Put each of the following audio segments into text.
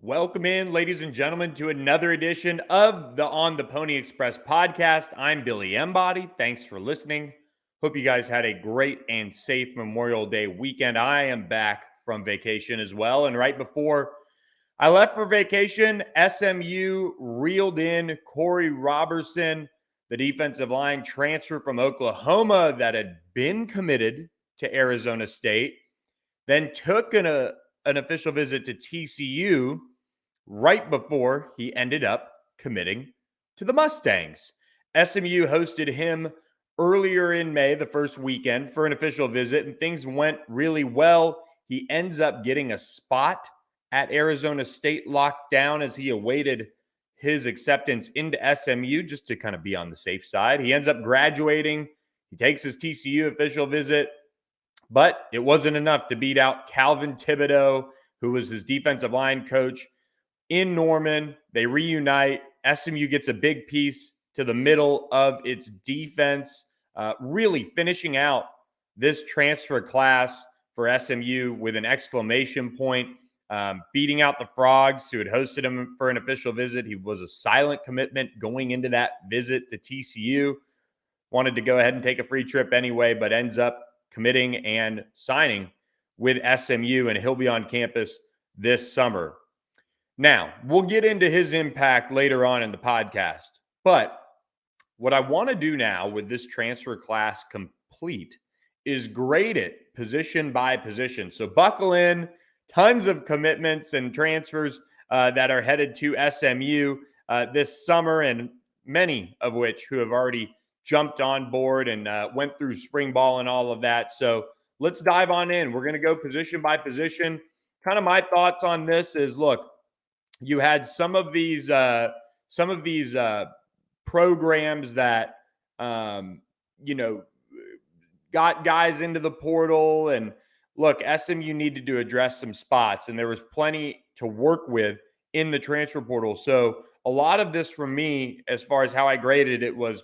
Welcome in, ladies and gentlemen, to another edition of the On the Pony Express podcast. I'm Billy Embody. Thanks for listening. Hope you guys had a great and safe Memorial Day weekend. I am back from vacation as well. And right before I left for vacation, SMU reeled in Corey Robertson, the defensive line transfer from Oklahoma that had been committed to Arizona State, then took an official visit to TCU right before he ended up committing to the Mustangs. SMU hosted him earlier in May, the first weekend, for an official visit, and things went really well. He ends up getting a spot at Arizona State locked down as he awaited his acceptance into SMU just to kind of be on the safe side. He ends up graduating. He takes his TCU official visit, but it wasn't enough to beat out Calvin Thibodeau, who was his defensive line coach in Norman. They reunite. SMU gets a big piece to the middle of its defense, really finishing out this transfer class for SMU with an exclamation point, beating out the Frogs, who had hosted him for an official visit. He was a silent commitment going into that visit to TCU. Wanted to go ahead and take a free trip anyway, but ends up committing and signing with SMU, and he'll be on campus this summer. Now, we'll get into his impact later on in the podcast, but what I want to do now with this transfer class complete is grade it position by position. So buckle in, tons of commitments and transfers that are headed to SMU this summer, and many of which who have already jumped on board and went through spring ball and all of that. So let's dive on in. We're going to go position by position. Kind of my thoughts on this is, look, you had some of these programs that got guys into the portal, and look, SMU needed to address some spots, and there was plenty to work with in the transfer portal. So a lot of this from me, as far as how I graded it, was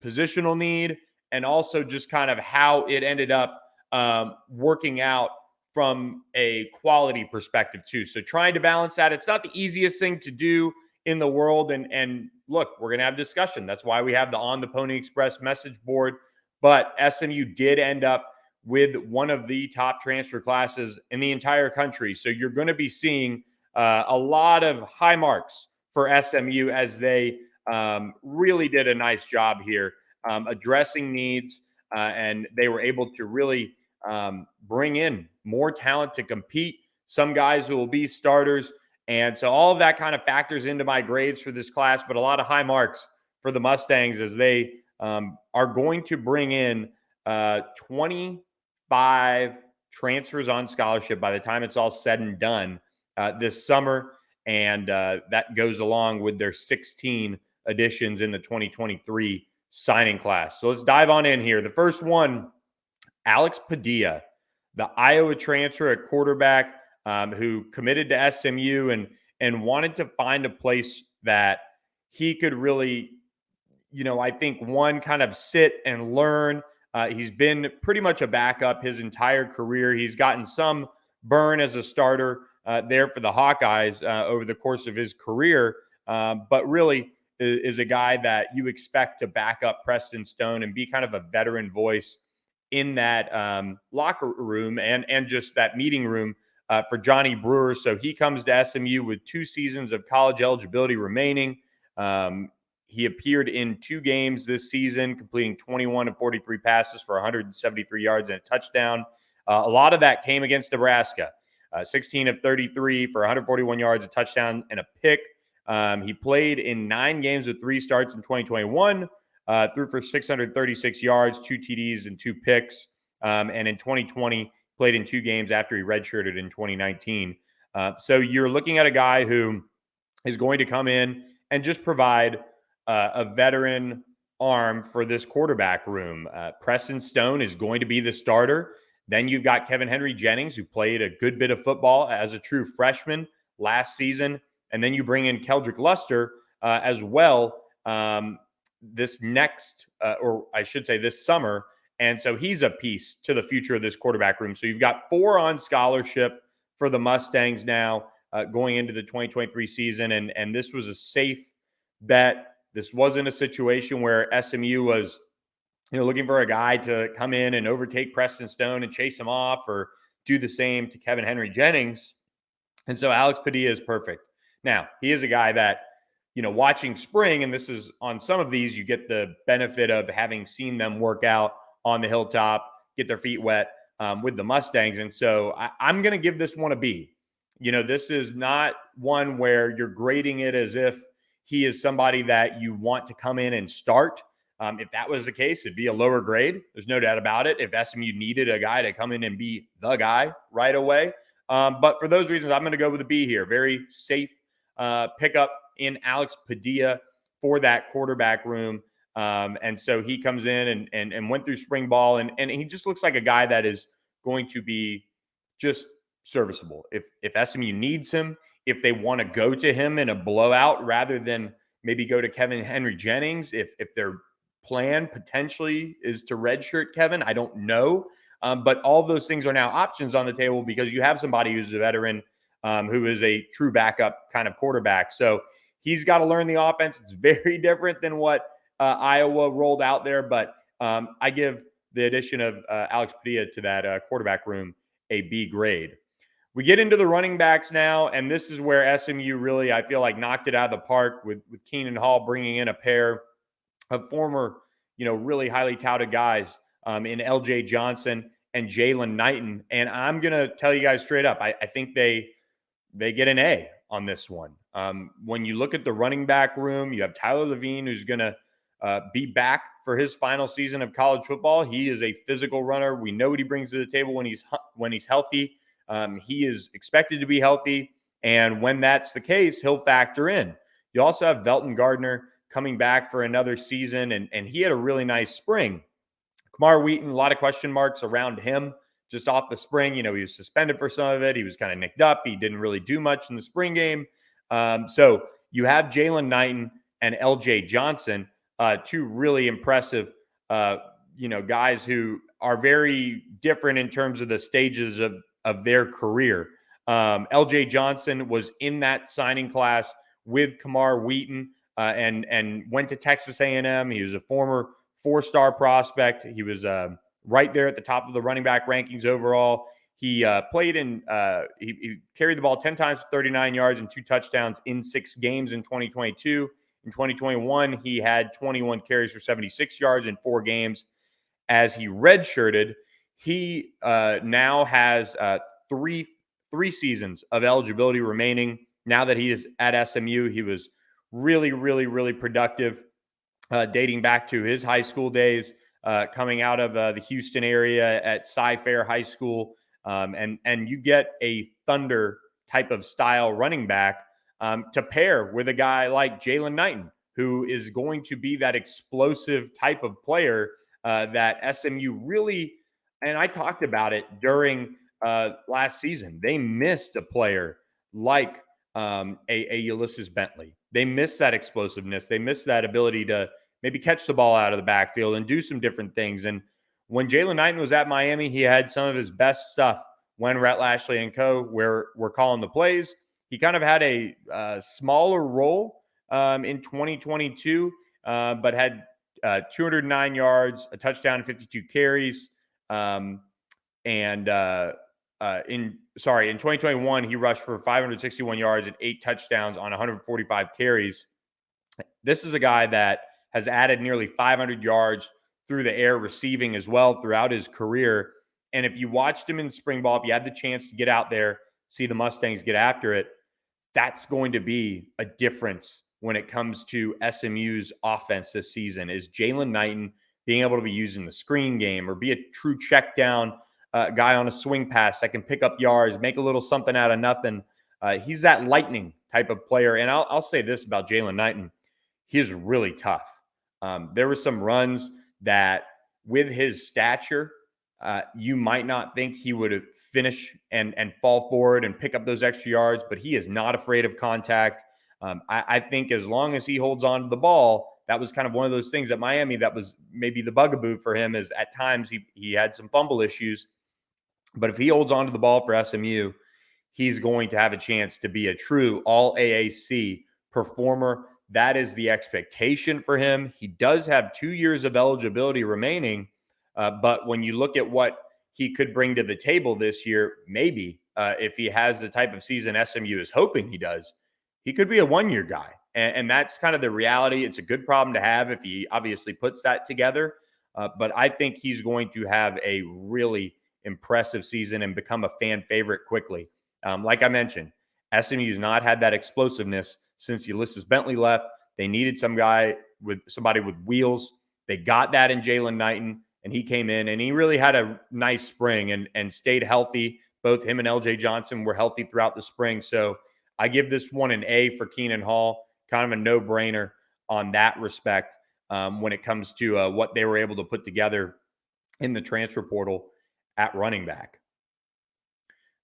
positional need, and also just kind of how it ended up working out from a quality perspective too. So trying to balance that. It's not the easiest thing to do in the world. And look, we're going to have discussion. That's why we have the On the Pony Express message board. But SMU did end up with one of the top transfer classes in the entire country. So you're going to be seeing a lot of high marks for SMU as they really did a nice job here addressing needs. And they were able to really bring in more talent to compete, some guys who will be starters. And so all of that kind of factors into my grades for this class, but a lot of high marks for the Mustangs as they are going to bring in 25 transfers on scholarship by the time it's all said and done this summer. And that goes along with their 16 additions in the 2023 signing class. So let's dive on in here. The first one, Alex Padilla, the Iowa transfer at quarterback, who committed to SMU and wanted to find a place that he could really, I think, one, kind of sit and learn. He's been pretty much a backup his entire career. He's gotten some burn as a starter there for the Hawkeyes over the course of his career, but really is a guy that you expect to back up Preston Stone and be kind of a veteran voice in that locker room and just that meeting room for Johnny Brewer. So he comes to SMU with 2 seasons of college eligibility remaining. He appeared in 2 games this season, completing 21 of 43 passes for 173 yards and a touchdown. A lot of that came against Nebraska. 16 of 33 for 141 yards, a touchdown, and a pick. He played in 9 games with 3 starts in 2021. Threw for 636 yards, 2 TDs, and 2 picks. And in 2020, played in 2 games after he redshirted in 2019. So you're looking at a guy who is going to come in and just provide a veteran arm for this quarterback room. Preston Stone is going to be the starter. Then you've got Kevin Henry Jennings, who played a good bit of football as a true freshman last season. And then you bring in Keldrick Luster as well. This summer. And so he's a piece to the future of this quarterback room. So you've got 4 on scholarship for the Mustangs now. going into the 2023 season. And this was a safe bet. This wasn't a situation where SMU was, looking for a guy to come in and overtake Preston Stone and chase him off or do the same to Kevin Henry Jennings. And so Alex Padilla is perfect. Now, he is a guy that, watching spring, and this is on some of these, you get the benefit of having seen them work out on the hilltop, get their feet wet with the Mustangs. And so I'm going to give this one a B. This is not one where you're grading it as if he is somebody that you want to come in and start. If that was the case, it'd be a lower grade. There's no doubt about it. If SMU needed a guy to come in and be the guy right away. But for those reasons, I'm going to go with a B here. Very safe pickup in Alex Padilla for that quarterback room. And so he comes in and went through spring ball, and he just looks like a guy that is going to be just serviceable. If SMU needs him, if they want to go to him in a blowout rather than maybe go to Kevin Henry Jennings, if their plan potentially is to redshirt Kevin, I don't know. But all those things are now options on the table because you have somebody who's a veteran who is a true backup kind of quarterback. So he's got to learn the offense. It's very different than what Iowa rolled out there. But I give the addition of Alex Padilla to that quarterback room a B grade. We get into the running backs now, and this is where SMU really, I feel like, knocked it out of the park with Keenan Hall bringing in a pair of former, really highly touted guys in LJ Johnson and Jalen Knighton. And I'm going to tell you guys straight up, I think they get an A on this one. When you look at the running back room, you have Tyler Levine, who's going to be back for his final season of college football. He is a physical runner. We know what he brings to the table when he's healthy. He is expected to be healthy. And when that's the case, he'll factor in. You also have Velton Gardner coming back for another season, and he had a really nice spring. Kamar Wheaton, a lot of question marks around him just off the spring. He was suspended for some of it. He was kind of nicked up. He didn't really do much in the spring game. So you have Jalen Knighton and LJ Johnson, two really impressive, guys who are very different in terms of the stages of their career. LJ Johnson was in that signing class with Kamar Wheaton and went to Texas A&M. He was a former 4-star prospect. He was right there at the top of the running back rankings overall. He played he carried the ball 10 times for 39 yards and 2 touchdowns in 6 games in 2022. In 2021, he had 21 carries for 76 yards in 4 games. As he redshirted, he now has three seasons of eligibility remaining. Now that he is at SMU, he was really, really, really productive dating back to his high school days, coming out of the Houston area at Cy-Fair High School. And you get a Thunder type of style running back to pair with a guy like Jalen Knighton, who is going to be that explosive type of player that SMU really, and I talked about it during last season, they missed a player like a Ulysses Bentley. They missed that explosiveness. They missed that ability to maybe catch the ball out of the backfield and do some different things. And when Jalen Knighton was at Miami, he had some of his best stuff when Rhett Lashley and co. were calling the plays. He kind of had a smaller role in 2022, but had 209 yards, a touchdown, 52 carries. In 2021, he rushed for 561 yards and 8 touchdowns on 145 carries. This is a guy that has added nearly 500 yards through the air receiving as well throughout his career. And if you watched him in spring ball, if you had the chance to get out there, see the Mustangs get after it, that's going to be a difference when it comes to SMU's offense this season, is Jalen Knighton being able to be used in the screen game or be a true check down guy on a swing pass that can pick up yards, make a little something out of nothing. He's that lightning type of player. And I'll say this about Jalen Knighton. He's really tough. There were some runs that with his stature, you might not think he would finish and fall forward and pick up those extra yards, but he is not afraid of contact. I think as long as he holds on to the ball, that was kind of one of those things at Miami that was maybe the bugaboo for him, is at times he had some fumble issues. But if he holds on to the ball for SMU, he's going to have a chance to be a true all AAC performer. That is the expectation for him. He does have 2 years of eligibility remaining, but when you look at what he could bring to the table this year, maybe if he has the type of season SMU is hoping he does, he could be a 1-year guy. And that's kind of the reality. It's a good problem to have if he obviously puts that together. But I think he's going to have a really impressive season and become a fan favorite quickly. Like I mentioned, SMU's not had that explosiveness since Ulysses Bentley left. They needed somebody with wheels. They got that in Jalen Knighton, and he came in and he really had a nice spring and stayed healthy. Both him and LJ Johnson were healthy throughout the spring. So I give this one an A for Keenan Hall, kind of a no-brainer on that respect when it comes to what they were able to put together in the transfer portal at running back.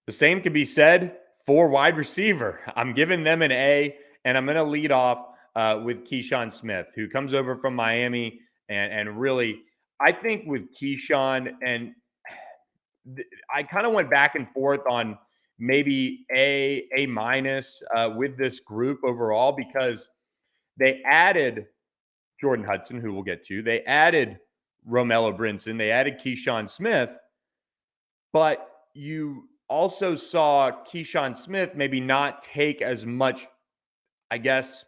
The same can be said for wide receiver. I'm giving them an A, and I'm going to lead off with Keyshawn Smith, who comes over from Miami. And really, I think with Keyshawn, and I kind of went back and forth on maybe A minus with this group overall, because they added Jordan Hudson, who we'll get to. They added Romello Brinson. They added Keyshawn Smith. But you also saw Keyshawn Smith maybe not take as much, I guess.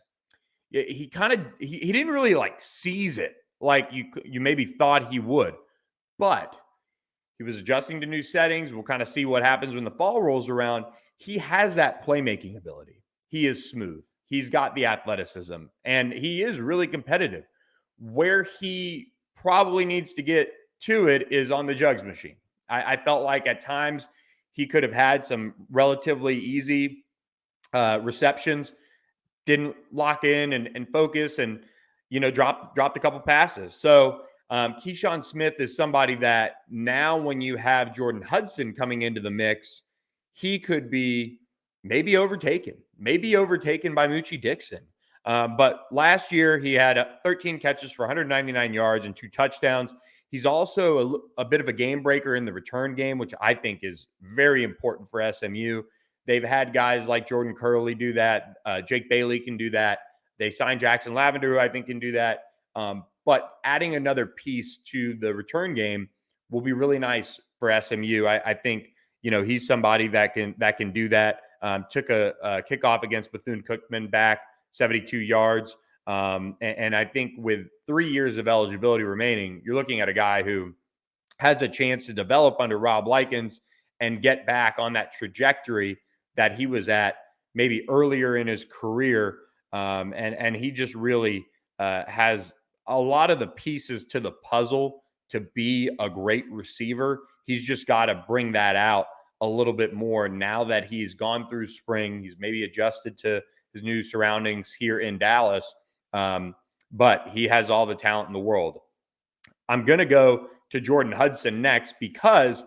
He didn't really like seize it like you maybe thought he would. But he was adjusting to new settings. We'll kind of see what happens when the fall rolls around. He has that playmaking ability. He is smooth. He's got the athleticism, and he is really competitive. Where he probably needs to get to it is on the jugs machine. I felt like at times he could have had some relatively easy receptions, didn't lock in and focus, and dropped a couple passes. So Keyshawn Smith is somebody that now when you have Jordan Hudson coming into the mix, he could be maybe overtaken by Moochie Dixon. But last year he had 13 catches for 199 yards and 2 touchdowns. He's also a bit of a game breaker in the return game, which I think is very important for SMU. They've had guys like Jordan Curley do that. Jake Bailey can do that. They signed Jackson Lavender, who I think can do that. But adding another piece to the return game will be really nice for SMU. I think he's somebody that can do that. Took a kickoff against Bethune-Cookman back 72 yards. And I think with 3 years of eligibility remaining, you're looking at a guy who has a chance to develop under Rob Likens and get back on that trajectory that he was at maybe earlier in his career. And he just really has a lot of the pieces to the puzzle to be a great receiver. He's just got to bring that out a little bit more now that he's gone through spring. He's maybe adjusted to his new surroundings here in Dallas. But he has all the talent in the world. I'm going to go to Jordan Hudson next because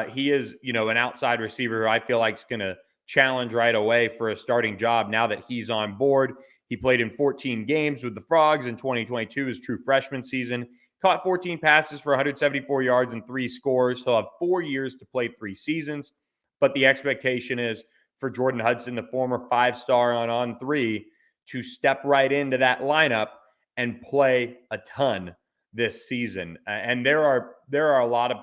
he is, an outside receiver who I feel like is going to challenge right away for a starting job now that he's on board. He played in 14 games with the Frogs in 2022, his true freshman season. Caught 14 passes for 174 yards and 3 scores. He'll have 4 years to play 3 seasons. But the expectation is for Jordan Hudson, the former 5-star on 3, to step right into that lineup and play a ton this season. And there are a lot of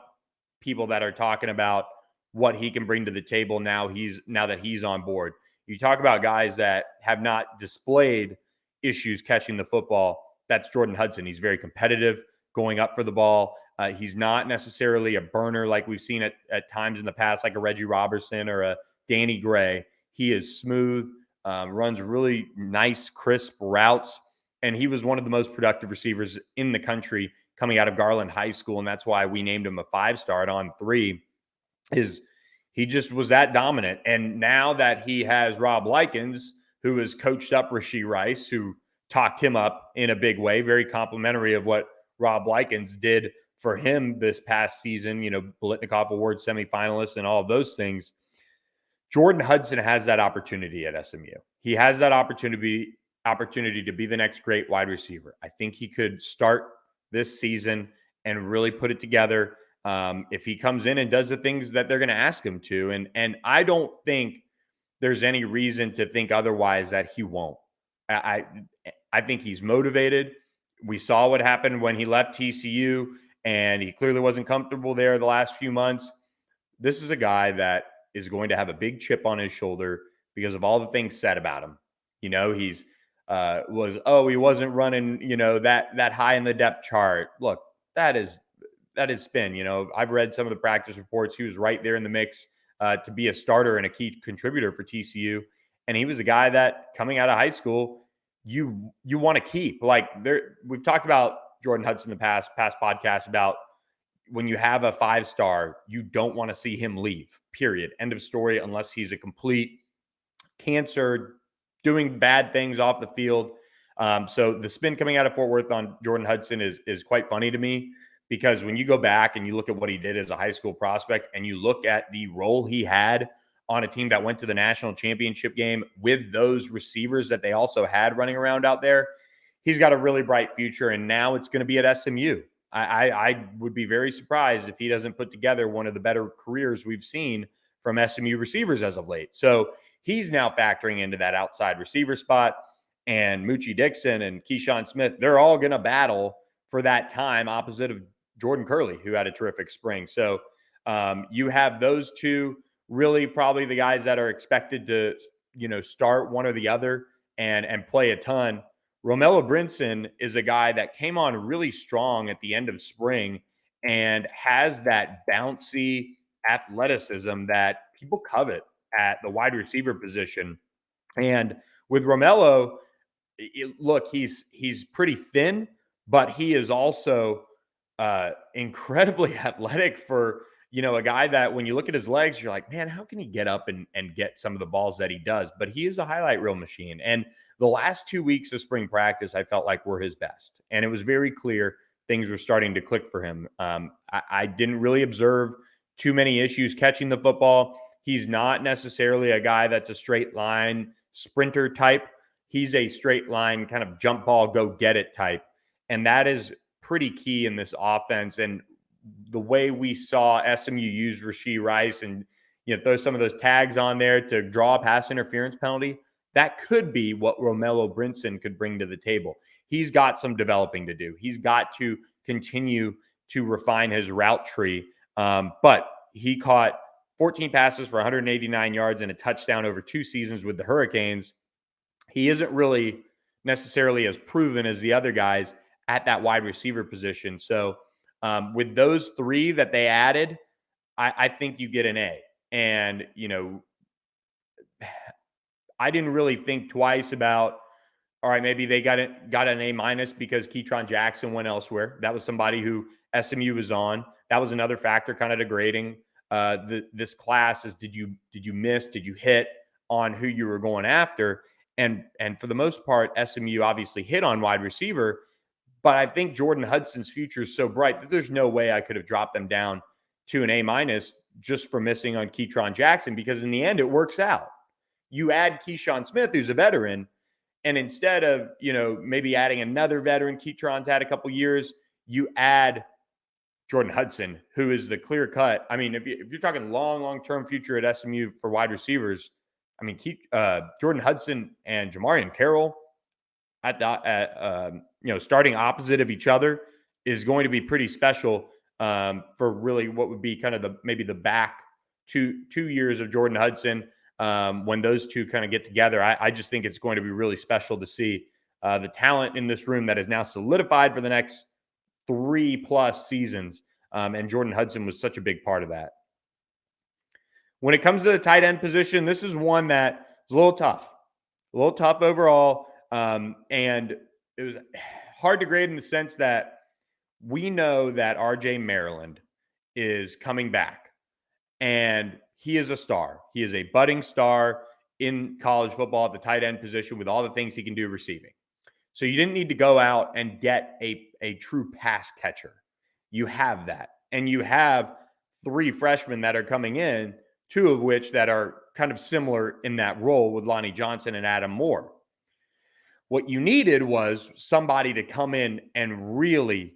people that are talking about what he can bring to the table now that he's on board. You talk about guys that have not displayed issues catching the football. That's Jordan Hudson. He's very competitive going up for the ball. He's not necessarily a burner like we've seen at times in the past, like a Reggie Robertson or a Danny Gray. He is smooth, runs really nice, crisp routes. And he was one of the most productive receivers in the country coming out of Garland High School. And that's why we named him a 5-star on 3. He just was that dominant. And now that he has Rob Likens, who has coached up Rashee Rice, who talked him up in a big way, very complimentary of what Rob Likens did for him this past season, Biletnikoff Award semifinalist and all of those things. Jordan Hudson has that opportunity at SMU. He has that opportunity to be the next great wide receiver. I think he could start this season and really put it together if he comes in and does the things that they're going to ask him to. And I don't think there's any reason to think otherwise that he won't. I I think he's motivated. We saw what happened when he left TCU, and he clearly wasn't comfortable there the last few months. This is a guy that is going to have a big chip on his shoulder because of all the things said about him. He's he wasn't running, that high in the depth chart. Look, that is spin. I've read some of the practice reports. He was right there in the mix to be a starter and a key contributor for TCU. And he was a guy that coming out of high school, you want to keep. We've talked about Jordan Hudson in the past podcasts about when you have a 5-star, you don't want to see him leave. Period. End of story. Unless he's a complete cancer, doing bad things off the field. So the spin coming out of Fort Worth on Jordan Hudson is quite funny to me, because when you go back and you look at what he did as a high school prospect, and you look at the role he had on a team that went to the national championship game with those receivers that they also had running around out there, he's got a really bright future. And now it's going to be at SMU. I would be very surprised if he doesn't put together one of the better careers we've seen from SMU receivers as of late. So he's now factoring into that outside receiver spot. And Moochie Dixon and Keyshawn Smith, they're all going to battle for that time opposite of Jordan Curley, who had a terrific spring. So you have those two really probably the guys that are expected to, start one or the other and play a ton. Romello Brinson is a guy that came on really strong at the end of spring and has that bouncy athleticism that people covet at the wide receiver position. And with Romello, look, he's pretty thin, but he is also incredibly athletic for, a guy that when you look at his legs, you're like, man, how can he get up and get some of the balls that he does? But he is a highlight reel machine. And the last 2 weeks of spring practice, I felt like were his best. And it was very clear things were starting to click for him. I didn't really observe too many issues catching the football. He's not necessarily a guy that's a straight line sprinter type. He's a straight line kind of jump ball, go get it type. And that is pretty key in this offense. And the way we saw SMU use Rashee Rice and throw some of those tags on there to draw a pass interference penalty, that could be what Romello Brinson could bring to the table. He's got some developing to do. He's got to continue to refine his route tree. But he caught 14 passes for 189 yards and a touchdown over 2 seasons with the Hurricanes. He isn't really necessarily as proven as the other guys at that wide receiver position. So with those 3 that they added, I think you get an A. And, I didn't really think twice about, all right, maybe they got an A- because Ketron Jackson went elsewhere. That was somebody who SMU was on. That was another factor kind of degrading this class is did you miss, did you hit on who you were going after? And for the most part, SMU obviously hit on wide receiver, but I think Jordan Hudson's future is so bright that there's no way I could have dropped them down to an A- just for missing on Ketron Jackson, because in the end, it works out. You add Keyshawn Smith, who's a veteran, and instead of, maybe adding another veteran, Ketron's had a couple years, you add Jordan Hudson, who is the clear cut. I mean, if you're talking long-term future at SMU for wide receivers, I mean, Jordan Hudson and Jamarian Carroll starting opposite of each other is going to be pretty special for really what would be kind of maybe the back two years of Jordan Hudson. When those two kind of get together, I just think it's going to be really special to see the talent in this room that is now solidified for the next 3+ seasons. And Jordan Hudson was such a big part of that. When it comes to the tight end position, this is one that is a little tough overall. And it was hard to grade in the sense that we know that RJ Maryland is coming back and he is a star. He is a budding star in college football at the tight end position with all the things he can do receiving. So you didn't need to go out and get a true pass catcher. You have that. And you have 3 freshmen that are coming in, 2 of which that are kind of similar in that role with Lonnie Johnson and Adam Moore. What you needed was somebody to come in and really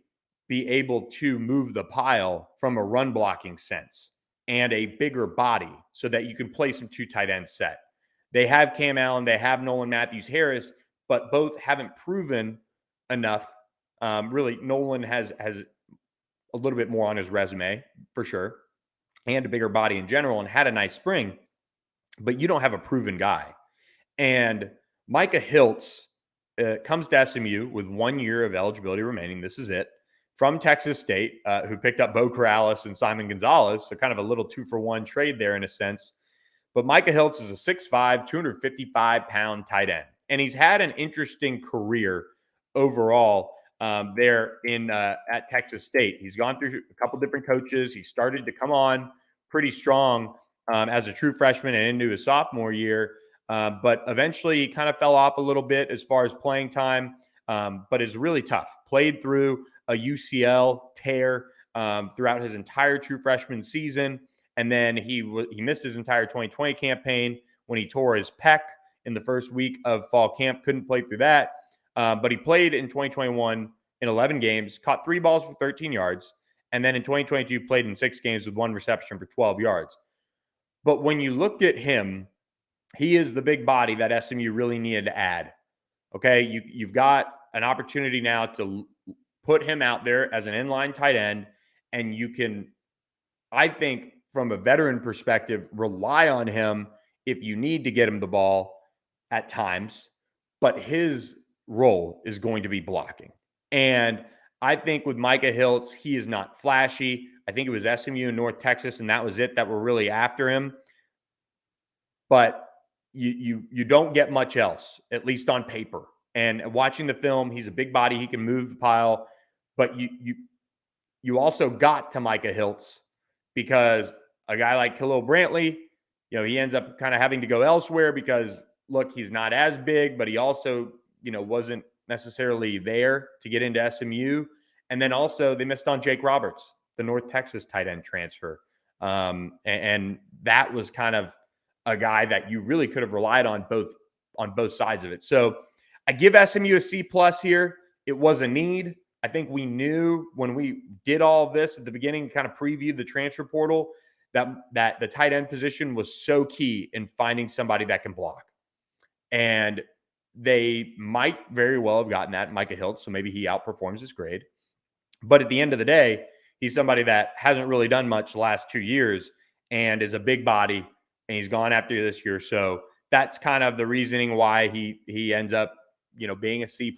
be able to move the pile from a run blocking sense and a bigger body so that you can play some 2 tight end set. They have Cam Allen, they have Nolan Matthews-Harris, but both haven't proven enough. Really, Nolan has a little bit more on his resume for sure, and a bigger body in general, and had a nice spring. But you don't have a proven guy. And Micah Hiltz comes to SMU with 1 year of eligibility remaining. This is it. From Texas State, who picked up Bo Corrales and Simon Gonzalez. So kind of a little 2-for-1 trade there in a sense. But Micah Hiltz is a 6'5", 255-pound tight end. And he's had an interesting career overall there at Texas State. He's gone through a couple different coaches. He started to come on pretty strong as a true freshman and into his sophomore year. But eventually he kind of fell off a little bit as far as playing time, but is really tough. Played through a UCL tear throughout his entire true freshman season. And then he missed his entire 2020 campaign when he tore his pec in the first week of fall camp. Couldn't play through that. But he played in 2021 in 11 games, caught 3 balls for 13 yards. And then in 2022, played in 6 games with 1 reception for 12 yards. But when you look at him, he is the big body that SMU really needed to add. Okay, you've got an opportunity now to put him out there as an inline tight end, and you can, I think, from a veteran perspective, rely on him if you need to get him the ball at times. But his role is going to be blocking. And I think with Micah Hiltz, he is not flashy. I think it was SMU and North Texas, and that was it that were really after him. But you don't get much else, at least on paper. And watching the film, he's a big body. He can move the pile. But you also got to Micah Hiltz because a guy like Khalil Brantley, he ends up kind of having to go elsewhere because, look, he's not as big, but he also, wasn't necessarily there to get into SMU. And then also they missed on Jake Roberts, the North Texas tight end transfer. And that was kind of a guy that you really could have relied on both sides of it. So I give SMU a C+ here. It was a need. I think we knew when we did all of this at the beginning, kind of previewed the transfer portal, that the tight end position was so key in finding somebody that can block. And they might very well have gotten that in Micah Hiltz, so maybe he outperforms his grade. But at the end of the day, he's somebody that hasn't really done much the last 2 years and is a big body, and he's gone after this year. So that's kind of the reasoning why he ends up, being a C+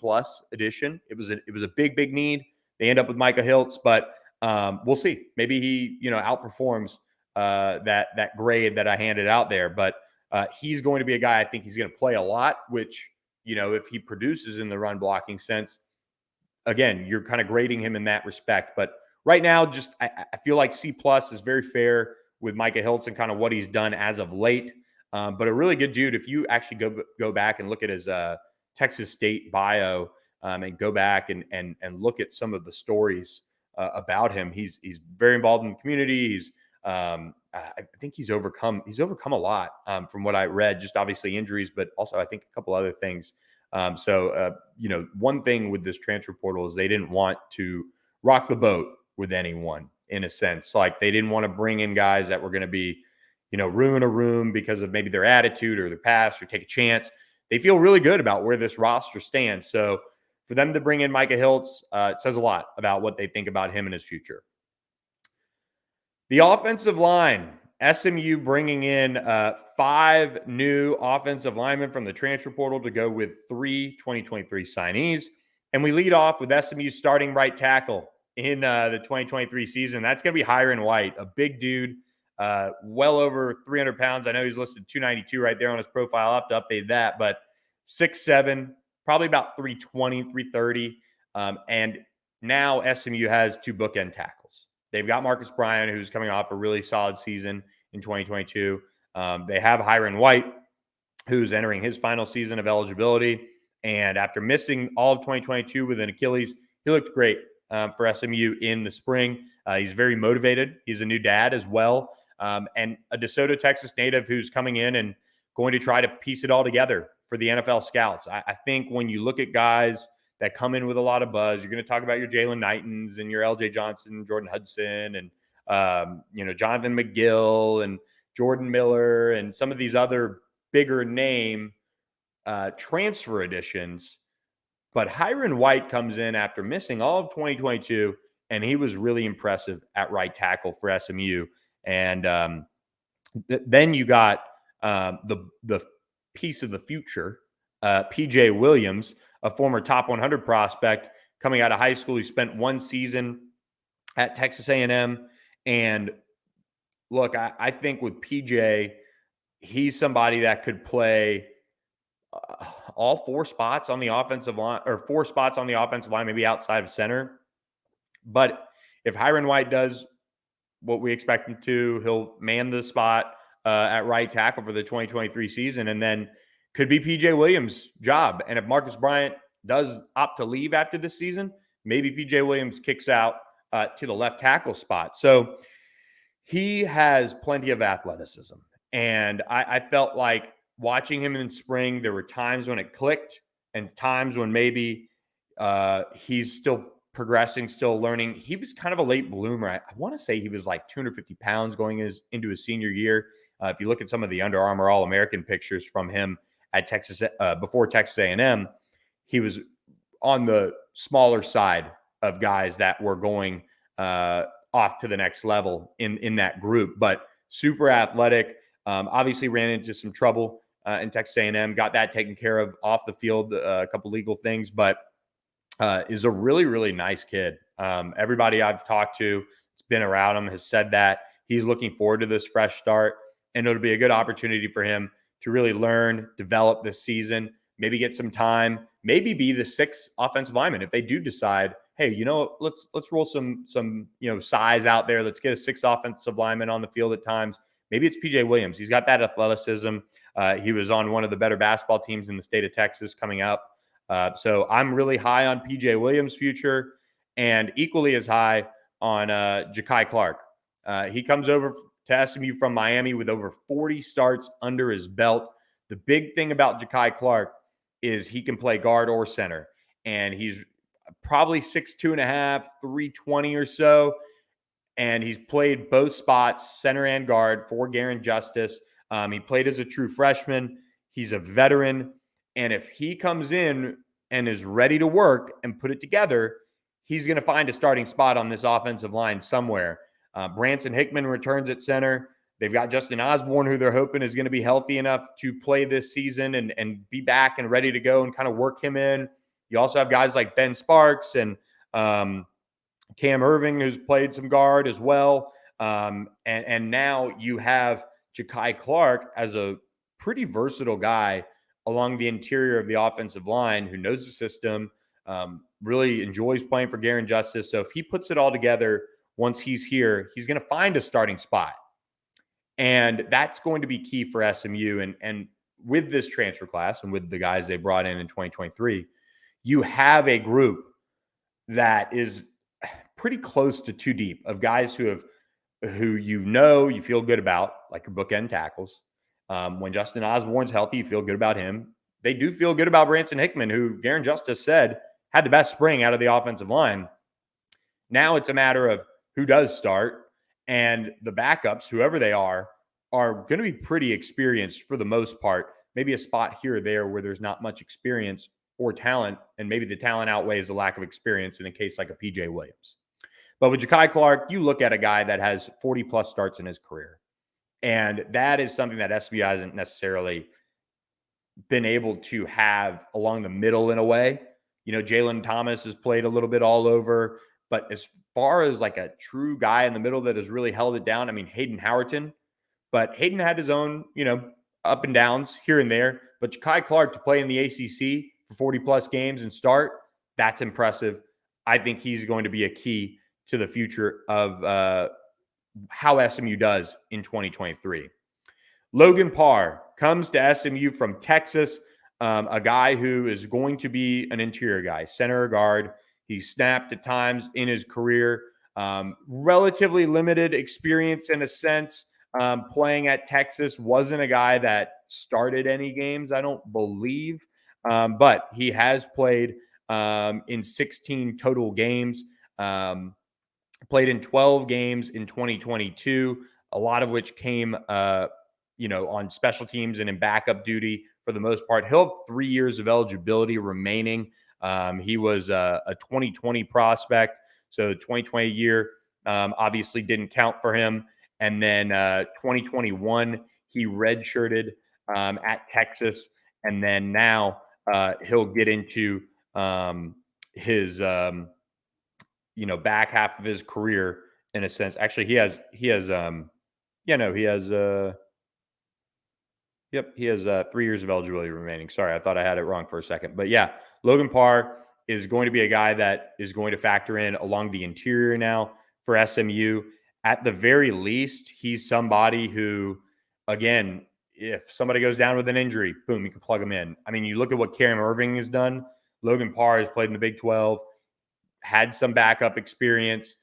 addition. It was a big need. They end up with Micah Hiltz, but we'll see. Maybe he, outperforms that grade that I handed out there. But he's going to be a guy, I think he's going to play a lot, which, if he produces in the run blocking sense, again, you're kind of grading him in that respect. But right now, just I feel like C+ is very fair with Micah Hiltz and kind of what he's done as of late. But a really good dude. If you actually go back and look at his Texas State bio and go back and look at some of the stories about him, he's very involved in the community. He's I think he's overcome a lot from what I read. Just obviously injuries, but also I think a couple other things. So one thing with this transfer portal is they didn't want to rock the boat with anyone in a sense. Like they didn't want to bring in guys that were going to be, ruin a room because of maybe their attitude or their past or take a chance. They feel really good about where this roster stands. So for them to bring in Micah Hiltz, it says a lot about what they think about him and his future. The offensive line, SMU bringing in 5 new offensive linemen from the transfer portal to go with 3 2023 signees. And we lead off with SMU's starting right tackle in the 2023 season. That's going to be Hiron White, a big dude, well over 300 pounds. I know he's listed 292 right there on his profile. I'll have to update that, but 6'7", probably about 320, 330. And now SMU has 2 bookend tackles. They've got Marcus Bryan, who's coming off a really solid season in 2022. They have Hiron White, who's entering his final season of eligibility. And after missing all of 2022 with an Achilles, he looked great for SMU in the spring. He's very motivated. He's a new dad as well. And a DeSoto, Texas native who's coming in and going to try to piece it all together for the NFL scouts. I think when you look at guys that come in with a lot of buzz, you're going to talk about your Jalen Knightons and your LJ Johnson, Jordan Hudson, and Jonathan McGill and Jordan Miller and some of these other bigger name transfer additions. But Hiron White comes in after missing all of 2022, and he was really impressive at right tackle for SMU. And then you got the piece of the future, PJ Williams, a former top 100 prospect coming out of high school. He spent one season at Texas A&M. And look, I think with PJ, he's somebody that could play all four spots on the offensive line, or four spots on the offensive line, maybe outside of center. But if Hiron White does what we expect him to, he'll man the spot at right tackle for the 2023 season, and then could be PJ Williams' job. And if Marcus Bryant does opt to leave after this season, maybe PJ Williams kicks out to the left tackle spot. So he has plenty of athleticism. And I felt like watching him in spring, there were times when it clicked and times when maybe he's still progressing, still learning. He was kind of a late bloomer. I want to say he was like 250 pounds going into his senior year. If you look at some of the Under Armour All-American pictures from him at Texas before Texas A&M, he was on the smaller side of guys that were going off to the next level in that group, but super athletic. Obviously ran into some trouble in Texas A&M, got that taken care of off the field, a couple legal things, but is a really, really nice kid. Everybody I've talked to that's been around him has said that he's looking forward to this fresh start, and it'll be a good opportunity for him to really learn, develop this season, maybe get some time, maybe be the sixth offensive lineman if they do decide, hey, let's roll some size out there. Let's get a sixth offensive lineman on the field at times. Maybe it's PJ Williams. He's got that athleticism. He was on one of the better basketball teams in the state of Texas coming up. So I'm really high on PJ Williams' future, and equally as high on Ja'Kai Clark. He comes over to SMU from Miami with over 40 starts under his belt. The big thing about Ja'Kai Clark is he can play guard or center, and he's probably 6'2.5", 320 or so. And he's played both spots, center and guard, for Garen Justice. He played as a true freshman. He's a veteran. And if he comes in and is ready to work and put it together, he's going to find a starting spot on this offensive line somewhere. Branson Hickman returns at center. They've got Justin Osborne, who they're hoping is going to be healthy enough to play this season and be back and ready to go and kind of work him in. You also have guys like Ben Sparks and Cam Irving, who's played some guard as well. And now you have Ja'Kai Clark as a pretty versatile guy along the interior of the offensive line who knows the system, really enjoys playing for Garen Justice. So if he puts it all together, once he's here, he's going to find a starting spot. And that's going to be key for SMU. And with this transfer class and with the guys they brought in 2023, you have a group that is pretty close to too deep of guys who you feel good about, like your bookend tackles. When Justin Osborne's healthy, you feel good about him. They do feel good about Branson Hickman, who Garen Justice said had the best spring out of the offensive line. Now it's a matter of who does start, and the backups, whoever they are going to be pretty experienced for the most part. Maybe a spot here or there where there's not much experience or talent, and maybe the talent outweighs the lack of experience in a case like a PJ Williams. But with Ja'Kai Clark, you look at a guy that has 40-plus starts in his career, and that is something that SMU hasn't necessarily been able to have along the middle in a way. Jalen Thomas has played a little bit all over, but as far as like a true guy in the middle that has really held it down, I mean, Hayden Howerton, but Hayden had his own, up and downs here and there. But Ja'Kai Clark to play in the ACC for 40-plus games and start, that's impressive. I think he's going to be a key to the future of how SMU does in 2023. Logan Parr comes to SMU from Texas, a guy who is going to be an interior guy, center or guard. He snapped at times in his career, relatively limited experience in a sense. Playing at Texas, wasn't a guy that started any games, I don't believe, but he has played in 16 total games, played in 12 games in 2022, a lot of which came on special teams and in backup duty for the most part. He'll have 3 years of eligibility remaining. He was a 2020 prospect, so 2020 year obviously didn't count for him. And then 2021, he redshirted at Texas. And then now he'll get into his, back half of his career in a sense. Actually, he has, yep, he has 3 years of eligibility remaining. Sorry, I thought I had it wrong for a second. But yeah, Logan Parr is going to be a guy that is going to factor in along the interior now for SMU. At the very least, he's somebody who, again, if somebody goes down with an injury, boom, you can plug him in. I mean, you look at what Cam Irving has done. Logan Parr has played in the Big 12, had some backup experience.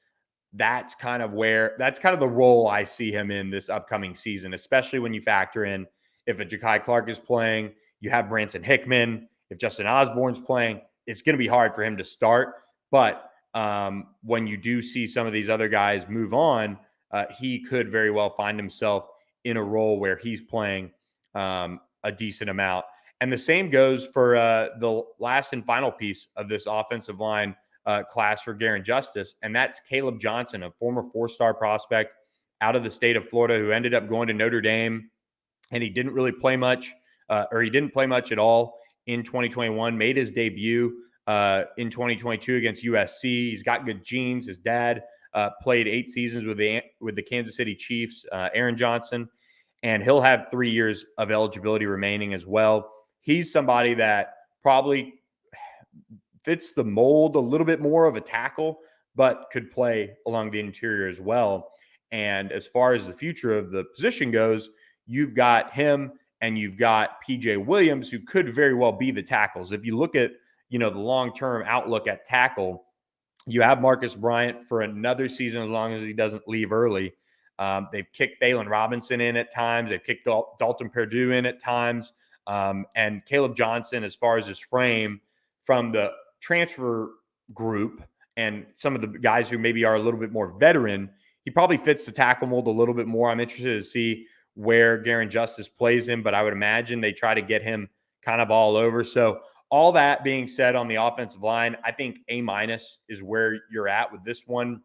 That's kind of the role I see him in this upcoming season, especially when you factor in if a Ja'Kai Clark is playing, you have Branson Hickman. If Justin Osborne's playing, it's going to be hard for him to start. But when you do see some of these other guys move on, he could very well find himself in a role where he's playing a decent amount. And the same goes for the last and final piece of this offensive line class for Garen Justice, and that's Caleb Johnson, a former 4-star prospect out of the state of Florida who ended up going to Notre Dame, and he didn't really play much, or he didn't play much at all in 2021, made his debut in 2022 against USC. He's got good genes. His dad played 8 seasons with the Kansas City Chiefs, Aaron Johnson, and he'll have 3 years of eligibility remaining as well. He's somebody that probably fits the mold a little bit more of a tackle, but could play along the interior as well. And as far as the future of the position goes, you've got him and you've got PJ Williams, who could very well be the tackles. If you look at, the long-term outlook at tackle, you have Marcus Bryant for another season as long as he doesn't leave early. They've kicked Thalen Robinson in at times. They've kicked Dalton Perdue in at times. And Caleb Johnson, as far as his frame from the transfer group and some of the guys who maybe are a little bit more veteran, he probably fits the tackle mold a little bit more. I'm interested to see where Garen Justice plays him, but I would imagine they try to get him kind of all over. So all that being said on the offensive line, I think A- is where you're at with this one.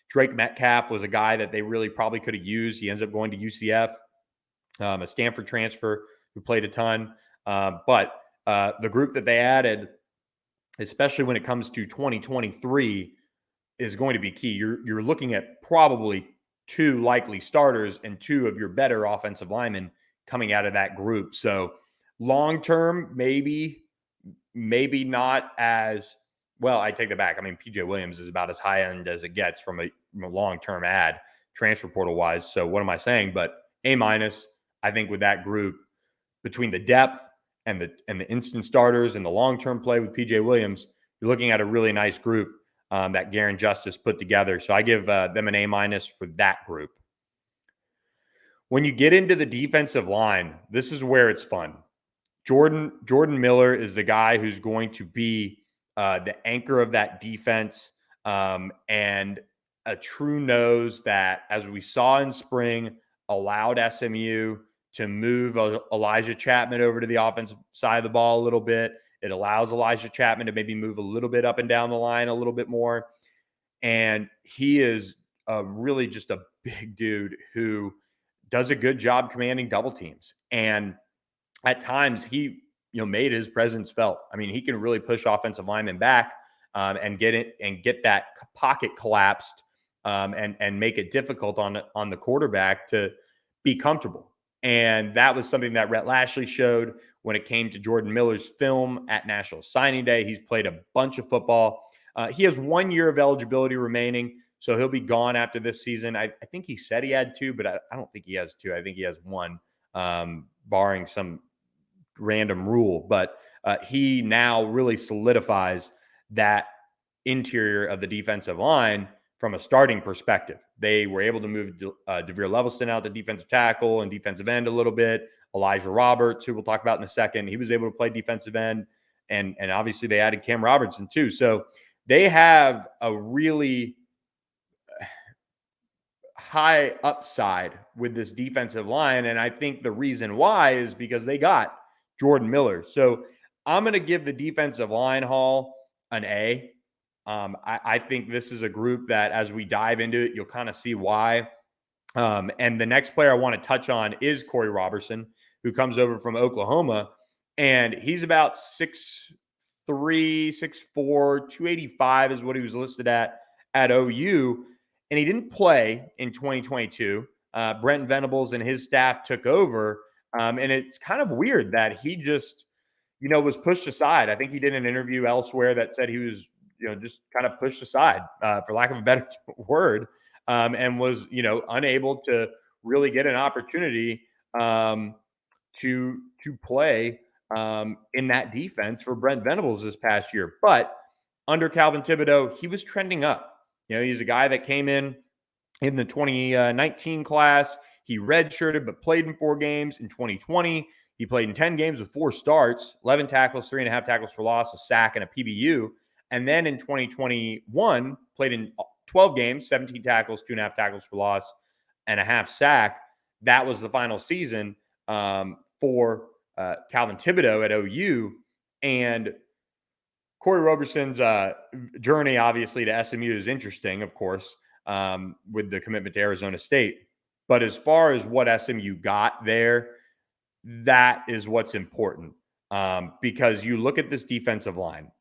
Drake Metcalf was a guy that they really probably could have used. He ends up going to UCF, a Stanford transfer who played a ton. But the group that they added, especially when it comes to 2023, is going to be key. You're looking at probably 2 likely starters and 2 of your better offensive linemen coming out of that group. So long term, maybe not as well. I take that back. I mean, PJ Williams is about as high end as it gets from a long term ad transfer portal wise. So what am I saying? But A-, I think with that group, between the depth and the instant starters and the long term play with PJ Williams, you're looking at a really nice group that Garen Justice put together. So I give them an A- for that group. When you get into the defensive line, this is where it's fun. Jordan Miller is the guy who's going to be the anchor of that defense, and a true nose that, as we saw in spring, allowed SMU to move Elijah Chapman over to the offensive side of the ball a little bit. It allows Elijah Chapman to maybe move a little bit up and down the line a little bit more. And he is really just a big dude who does a good job commanding double teams. And at times he, made his presence felt. I mean, he can really push offensive linemen back and get that pocket collapsed and make it difficult on the quarterback to be comfortable. And that was something that Rhett Lashley showed when it came to Jordan Miller's film at National Signing Day. He's played a bunch of football. He has 1 year of eligibility remaining, so he'll be gone after this season. I think he said he had 2, but I don't think he has 2. I think he has 1, barring some random rule. But he now really solidifies that interior of the defensive line from a starting perspective. They were able to move DeVere Leviston out to defensive tackle and defensive end a little bit. Elijah Roberts, who we'll talk about in a second, he was able to play defensive end. And obviously they added Cam Robertson too. So they have a really high upside with this defensive line. And I think the reason why is because they got Jordan Miller. So I'm going to give the defensive line haul an A. I think this is a group that, as we dive into it, you'll kind of see why. And the next player I want to touch on is Corey Robertson, who comes over from Oklahoma. And he's about 6'3, 6'4, 285 is what he was listed at OU. And he didn't play in 2022. Brent Venables and his staff took over. And it's kind of weird that he just, was pushed aside. I think he did an interview elsewhere that said he was, just kind of pushed aside, for lack of a better word, and was, unable to really get an opportunity to play in that defense for Brent Venables this past year. But under Calvin Thibodeau, he was trending up. He's a guy that came in the 2019 class. He redshirted but played in 4 games. In 2020, he played in 10 games with 4 starts, 11 tackles, 3.5 tackles for loss, a sack, and a PBU. And then in 2021, played in 12 games, 17 tackles, 2.5 tackles for loss, and a half sack. That was the final season for Calvin Thibodeau at OU. And Corey Roberson's journey, obviously, to SMU is interesting, of course, with the commitment to Arizona State. But as far as what SMU got there, that is what's important, because you look at this defensive line,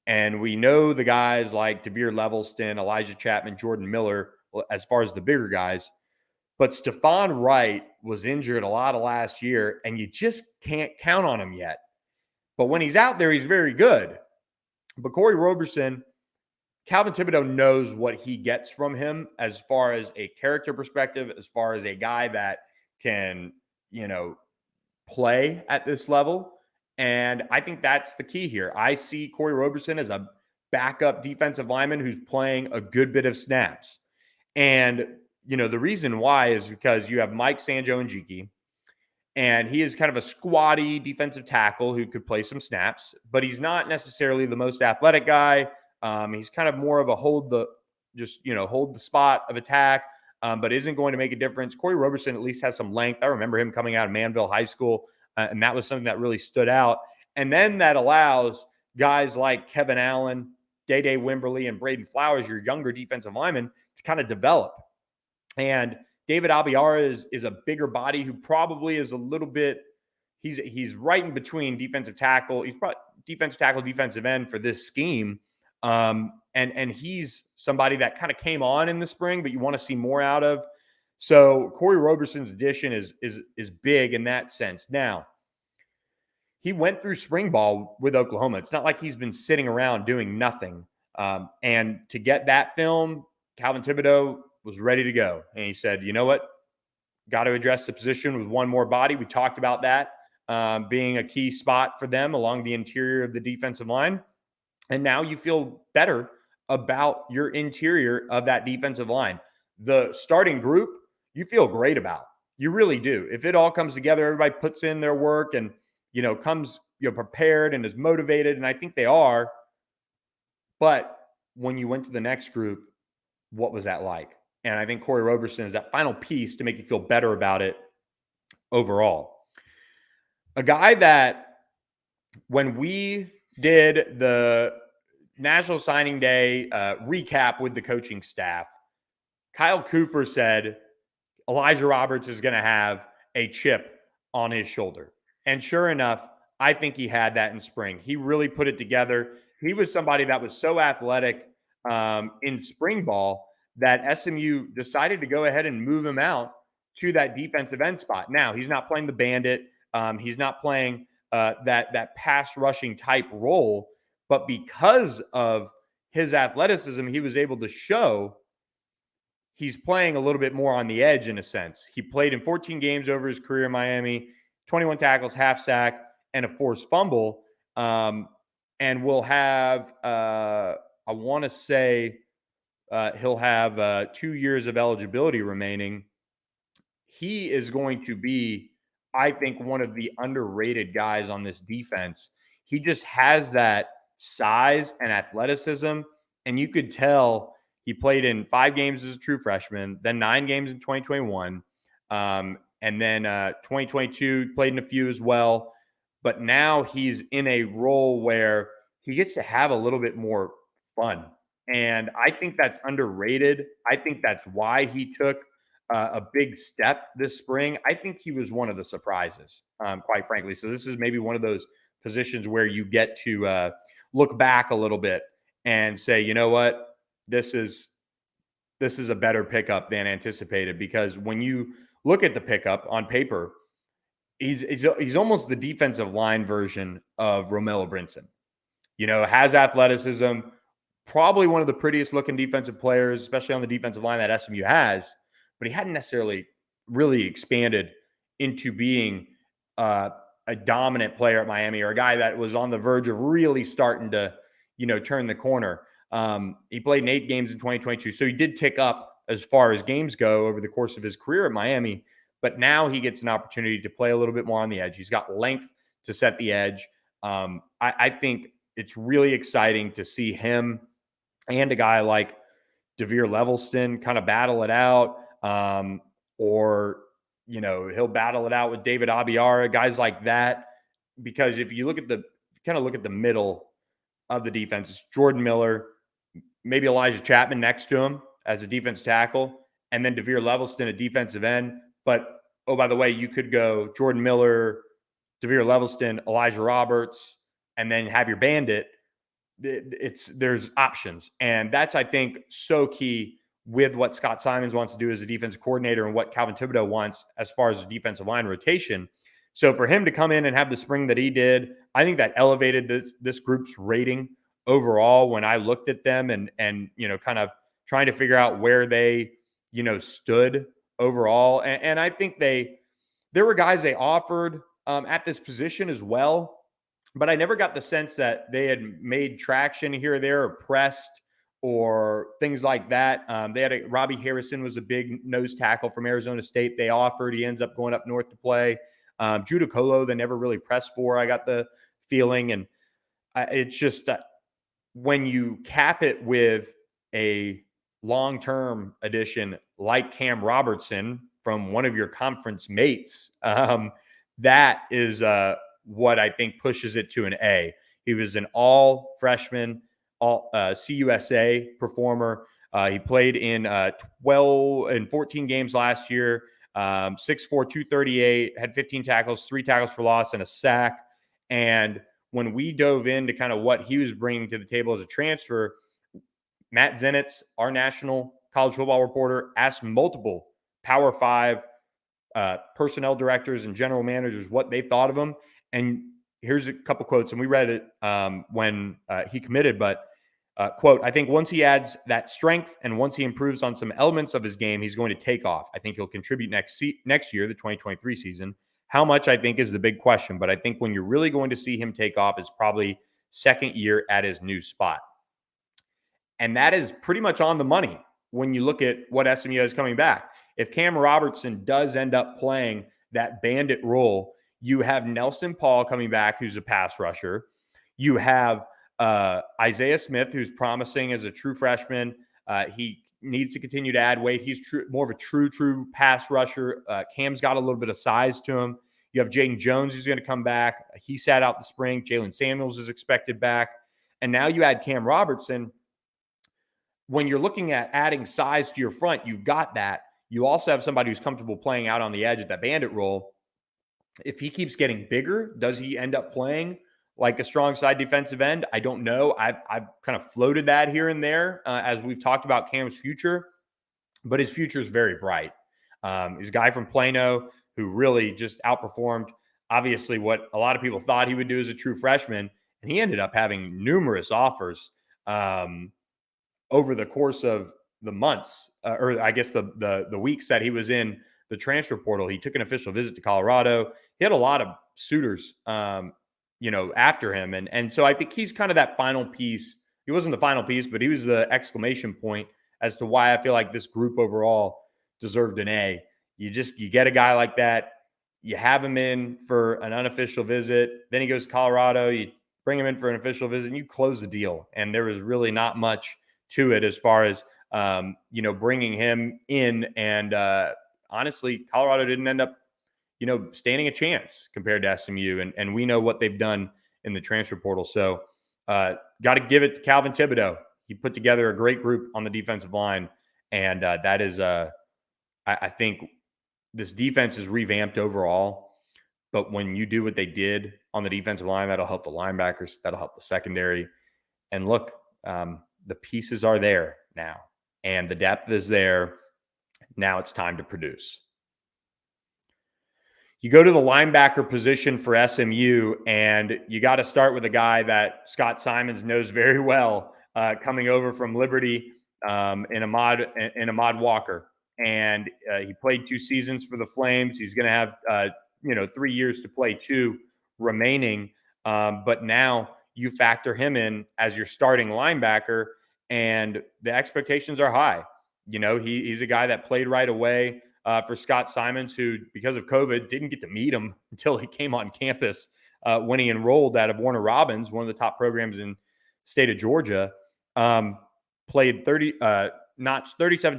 and we know the guys like Devere Levelston, Elijah Chapman, Jordan Miller, as far as the bigger guys. But Stephon Wright was injured a lot of last year, and you just can't count on him yet. But when he's out there, he's very good. But Corey Roberson, Calvin Thibodeau knows what he gets from him as far as a character perspective, as far as a guy that can, play at this level. And I think that's the key here. I see Corey Roberson as a backup defensive lineman who's playing a good bit of snaps. And, the reason why is because you have Mike Sanjo-Njiki, and he is kind of a squatty defensive tackle who could play some snaps, but he's not necessarily the most athletic guy. He's kind of more of a hold the spot of attack, but isn't going to make a difference. Corey Roberson at least has some length. I remember him coming out of Manville High School, and that was something that really stood out. And then that allows guys like Kevin Allen, Day Wimberly, and Braden Flowers, your younger defensive linemen, to kind of develop. And David Abiara is a bigger body who probably is a little bit, he's right in between defensive tackle. He's probably defensive tackle, defensive end for this scheme. And he's somebody that kind of came on in the spring, but you want to see more out of. So Corey Roberson's addition is big in that sense. Now, he went through spring ball with Oklahoma. It's not like he's been sitting around doing nothing. And to get that film, Calvin Thibodeau was ready to go. And he said, you know what? Got to address the position with one more body. We talked about that being a key spot for them along the interior of the defensive line. And now you feel better about your interior of that defensive line. The starting group, you feel great about. You really do. If it all comes together, everybody puts in their work and, comes, prepared and is motivated. And I think they are. But when you went to the next group, what was that like? And I think Corey Roberson is that final piece to make you feel better about it overall. A guy that when we did the National Signing Day recap with the coaching staff, Kyle Cooper said Elijah Roberts is going to have a chip on his shoulder. And sure enough, I think he had that in spring. He really put it together. He was somebody that was so athletic in spring ball that SMU decided to go ahead and move him out to that defensive end spot. Now, he's not playing the bandit. He's not playing that pass rushing type role. But because of his athleticism, he was able to show he's playing a little bit more on the edge in a sense. He played in 14 games over his career in Miami, 21 tackles, half sack, and a forced fumble. And will have, I want to say, he'll have 2 years of eligibility remaining. He is going to be, I think, one of the underrated guys on this defense. He just has that size and athleticism, and you could tell He played in 5 games as a true freshman, then 9 games in 2021. And then 2022 played in a few as well. But now he's in a role where he gets to have a little bit more fun. And I think that's underrated. I think that's why he took a big step this spring. I think he was one of the surprises, quite frankly. So this is maybe one of those positions where you get to look back a little bit and say, you know what, this is a better pickup than anticipated. Because when you look at the pickup on paper, he's almost the defensive line version of Romello Brinson. Has athleticism, probably one of the prettiest looking defensive players, especially on the defensive line that SMU has, but he hadn't necessarily really expanded into being a dominant player at Miami, or a guy that was on the verge of really starting to, turn the corner. He played in 8 games in 2022, so he did tick up as far as games go over the course of his career at Miami, but now he gets an opportunity to play a little bit more on the edge. He's got length to set the edge. I think it's really exciting to see him and a guy like DeVere Levelston kind of battle it out. Or, he'll battle it out with David Abiara, guys like that. Because if you look at the middle of the defense, it's Jordan Miller, maybe Elijah Chapman next to him as a defense tackle, and then DeVere Levelston, a defensive end. But, oh, by the way, you could go Jordan Miller, DeVere Levelston, Elijah Roberts, and then have your bandit. There's options. And that's, I think, so key with what Scott Simons wants to do as a defensive coordinator and what Calvin Thibodeau wants as far as the defensive line rotation. So for him to come in and have the spring that he did, I think that elevated this group's rating overall when I looked at them and kind of trying to figure out where they, stood overall. And I think there were guys they offered at this position as well, but I never got the sense that they had made traction here or there, or pressed, or things like that. They had Robbie Harrison was a big nose tackle from Arizona State. They offered. He ends up going up north to play. Judah Colo, they never really pressed for, I got the feeling. And it's just when you cap it with a long-term addition like Cam Robertson from one of your conference mates, that is what I think pushes it to an A. He was an all freshman, all CUSA performer. He played in 14 games last year. 6'4", 238, had 15 tackles, 3 tackles for loss, and a sack. And when we dove into kind of what he was bringing to the table as a transfer, Matt Zenitz, our national college football reporter, asked multiple Power 5 personnel directors and general managers what they thought of him. And here's a couple quotes, and we read it when he committed, but quote, "I think once he adds that strength and once he improves on some elements of his game, he's going to take off. I think he'll contribute next year, the 2023 season. How much, I think, is the big question, but I think when you're really going to see him take off is probably second year at his new spot." And that is pretty much on the money when you look at what SMU is coming back. If Cam Robertson does end up playing that bandit role, you have Nelson Paul coming back, who's a pass rusher. You have Isaiah Smith, who's promising as a true freshman. He needs to continue to add weight. He's more of a true pass rusher. Cam's got a little bit of size to him. You have Jaden Jones, who's going to come back. He sat out the spring. Jalen Samuels is expected back. And now you add Cam Robertson. When you're looking at adding size to your front, you've got that. You also have somebody who's comfortable playing out on the edge at that bandit role. If he keeps getting bigger, does he end up playing like a strong side defensive end? I don't know. I've kind of floated that here and there as we've talked about Cam's future, but his future is very bright. He's a guy from Plano who really just outperformed, obviously, what a lot of people thought he would do as a true freshman, and he ended up having numerous offers over the course of the months, or I guess the weeks that he was in the transfer portal. He took an official visit to Colorado. He had a lot of suitors, after him. And so I think he's kind of that final piece. He wasn't the final piece, but he was the exclamation point as to why I feel like this group overall deserved an A. You get a guy like that. You have him in for an unofficial visit. Then he goes to Colorado. You bring him in for an official visit and you close the deal. And there was really not much to it as far as bringing him in. And honestly, Colorado didn't end up, standing a chance compared to SMU. And we know what they've done in the transfer portal. So got to give it to Calvin Thibodeau. He put together a great group on the defensive line. And that is, I think this defense is revamped overall. But when you do what they did on the defensive line, that'll help the linebackers. That'll help the secondary. And look, the pieces are there now. And the depth is there. Now it's time to produce. You go to the linebacker position for SMU, and you got to start with a guy that Scott Simons knows very well, coming over from Liberty, in Ahmad Walker. And he played 2 seasons for the Flames. He's going to have 3 years to play 2 remaining. But now you factor him in as your starting linebacker, and the expectations are high. He's a guy that played right away for Scott Simons, who, because of COVID, didn't get to meet him until he came on campus when he enrolled out of Warner Robins, one of the top programs in the state of Georgia. Played 37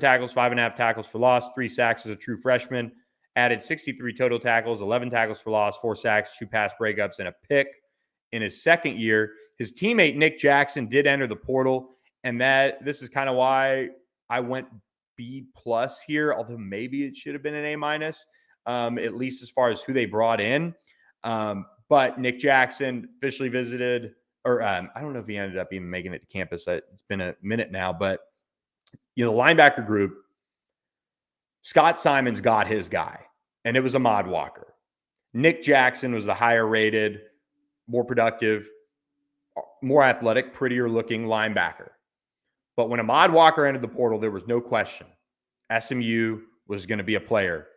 tackles, 5.5 tackles for loss, 3 sacks as a true freshman. Added 63 total tackles, 11 tackles for loss, 4 sacks, 2 pass breakups, and a pick in his second year. His teammate Nick Jackson did enter the portal, and this is kind of why I went B+ here, although maybe it should have been an A-, at least as far as who they brought in. But Nick Jackson officially visited, or I don't know if he ended up even making it to campus. It's been a minute now, but the linebacker group, Scott Simons got his guy, and it was Ahmad Walker. Nick Jackson was the higher rated, more productive, more athletic, prettier looking linebacker. But when Ahmad Walker entered the portal, there was no question SMU was going to be a player.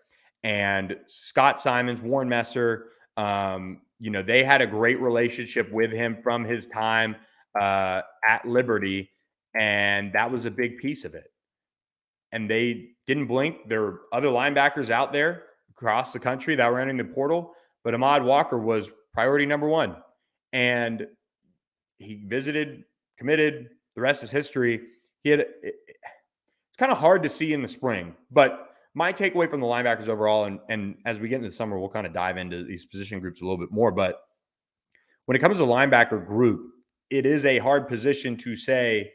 And Scott Simons, Warren Messer, they had a great relationship with him from his time at Liberty, and that was a big piece of it. And they didn't blink. There were other linebackers out there across the country that were entering the portal, but Ahmad Walker was priority number 1. And he visited, committed. The rest is history. It's kind of hard to see in the spring, but my takeaway from the linebackers overall, and as we get into the summer, we'll kind of dive into these position groups a little bit more. But when it comes to the linebacker group, it is a hard position to say,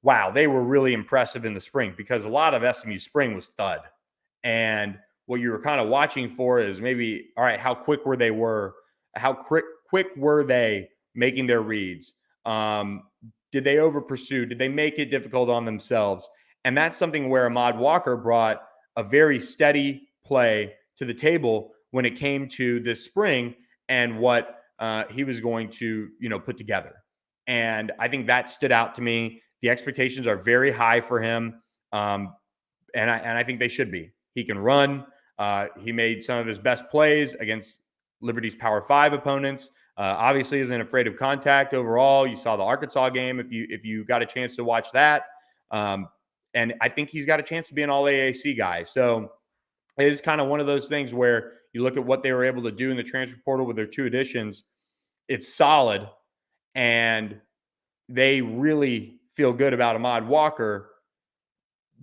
wow, they were really impressive in the spring, because a lot of SMU spring was thud. And what you were kind of watching for is maybe, all right, how quick were they making their reads? Did they over pursue? Did they make it difficult on themselves? And that's something where Ahmad Walker brought a very steady play to the table when it came to this spring and what he was going to, put together. And I think that stood out to me. The expectations are very high for him. And I think they should be. He can run. He made some of his best plays against Liberty's Power 5 opponents. Obviously isn't afraid of contact overall. You saw the Arkansas game if you got a chance to watch that. And I think he's got a chance to be an all-AAC guy. So it is kind of one of those things where you look at what they were able to do in the transfer portal with their 2 additions. It's solid, and they really feel good about Ahmad Walker.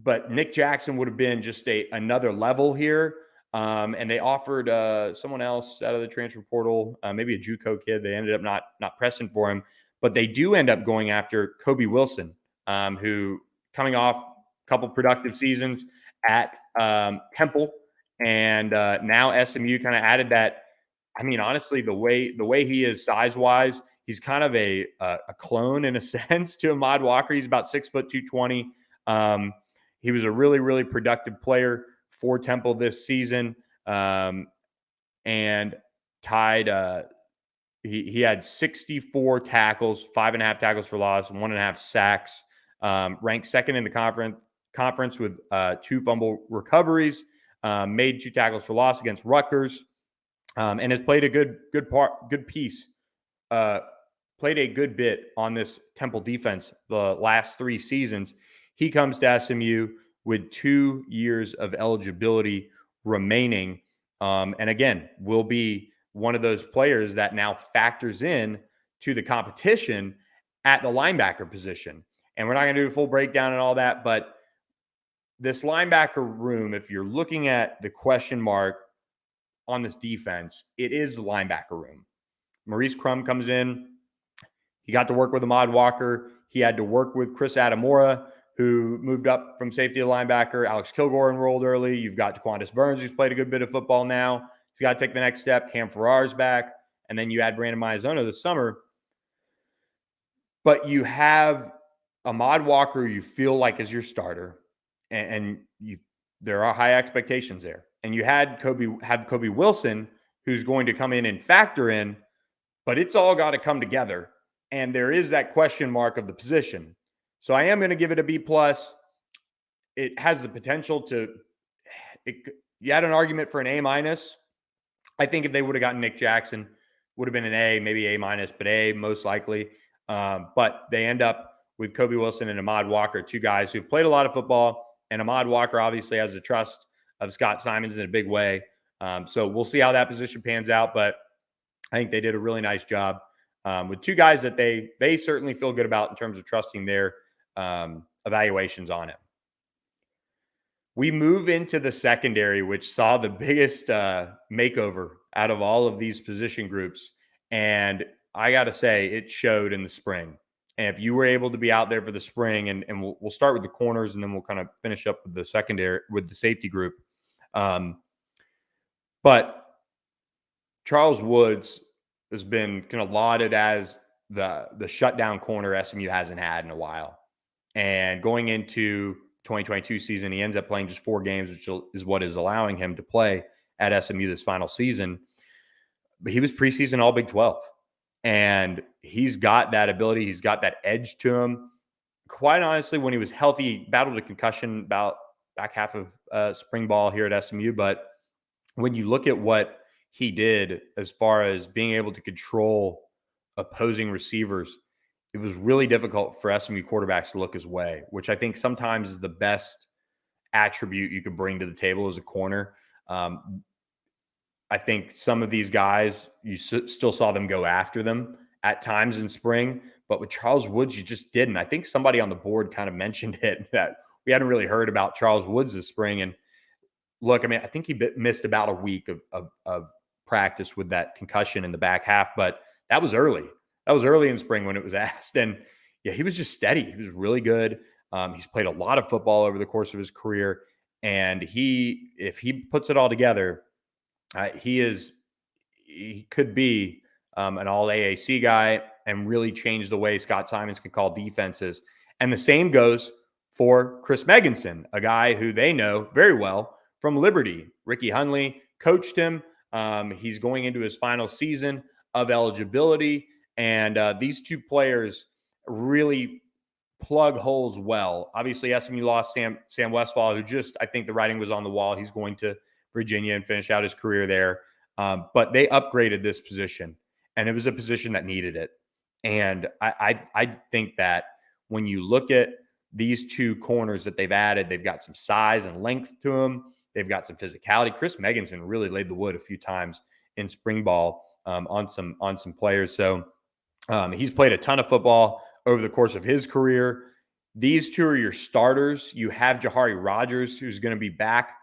But Nick Jackson would have been just another level here. And they offered someone else out of the transfer portal, maybe a JUCO kid. They ended up not pressing for him, but they do end up going after Kobe Wilson, who coming off a couple productive seasons at Temple, and now SMU kind of added that. I mean, honestly, the way he is size-wise, he's kind of a clone in a sense to Ahmad Walker. He's about 6 foot 220. He was a really, really productive player for Temple this season, and tied. He had 64 tackles, 5.5 tackles for loss, 1.5 sacks. Ranked second in the conference with 2 fumble recoveries. Made 2 tackles for loss against Rutgers, and has played a good piece. Played a good bit on this Temple defense the last 3 seasons. He comes to SMU with 2 years of eligibility remaining. And again, will be one of those players that now factors in to the competition at the linebacker position. And we're not going to do a full breakdown and all that, but this linebacker room, if you're looking at the question mark on this defense, it is the linebacker room. Maurice Crum comes in. He got to work with Ahmad Walker. He had to work with Chris Adamora, who moved up from safety to linebacker. Alex Kilgore enrolled early. You've got Jaquandis Burns, who's played a good bit of football now. He's got to take the next step. Cam Farrar's back. And then you add Brandon Maizono this summer. But you have Ahmad Walker, you feel like is your starter. And there are high expectations there. And you had Kobe Wilson, who's going to come in and factor in, but it's all got to come together. And there is that question mark of the position. So I am going to give it a B+. It has the potential to, you had an argument for an A-. I think if they would have gotten Nick Jackson, would have been an A, maybe A-, but A most likely. But they end up with Kobe Wilson and Ahmad Walker, two guys who've played a lot of football. And Ahmad Walker obviously has the trust of Scott Simons in a big way. So we'll see how that position pans out. But I think they did a really nice job with two guys that they certainly feel good about in terms of trusting their evaluations on him. We move into the secondary, which saw the biggest makeover out of all of these position groups. And I got to say, it showed in the spring. And if you were able to be out there for the spring, and we'll start with the corners, and then we'll kind of finish up with the secondary, with the safety group. But Charles Woods has been kind of lauded as the shutdown corner SMU hasn't had in a while. And going into 2022 season, he ends up playing just 4 games, which is what is allowing him to play at SMU this final season. But he was preseason All Big 12. And he's got that ability. He's got that edge to him. Quite honestly, when he was healthy, battled a concussion about back half of spring ball here at SMU. But when you look at what he did as far as being able to control opposing receivers, it was really difficult for SMU quarterbacks to look his way, which I think sometimes is the best attribute you could bring to the table as a corner. I think some of these guys, you still saw them go after them at times in spring, but with Charles Woods, you just didn't. I think somebody on the board kind of mentioned it, that we hadn't really heard about Charles Woods this spring. And look, I mean, I think he missed about a week of practice with that concussion in the back half, but that was early. That was early in spring when it was asked. And yeah, he was just steady. He was really good. He's played a lot of football over the course of his career. And if he puts it all together, he could be an all AAC guy and really change the way Scott Simons can call defenses. And the same goes for Chris Megginson, a guy who they know very well from Liberty. Ricky Hunley coached him. He's going into his final season of eligibility. And these two players really plug holes well. Obviously, SMU lost Sam Westfall, who just, I think the writing was on the wall. He's going to Virginia and finish out his career there. But they upgraded this position, and it was a position that needed it. And I think that when you look at these two corners that they've added, they've got some size and length to them. They've got some physicality. Chris Megginson really laid the wood a few times in spring ball on some players. So he's played a ton of football over the course of his career. These two are your starters. You have Jahari Rogers, who's going to be back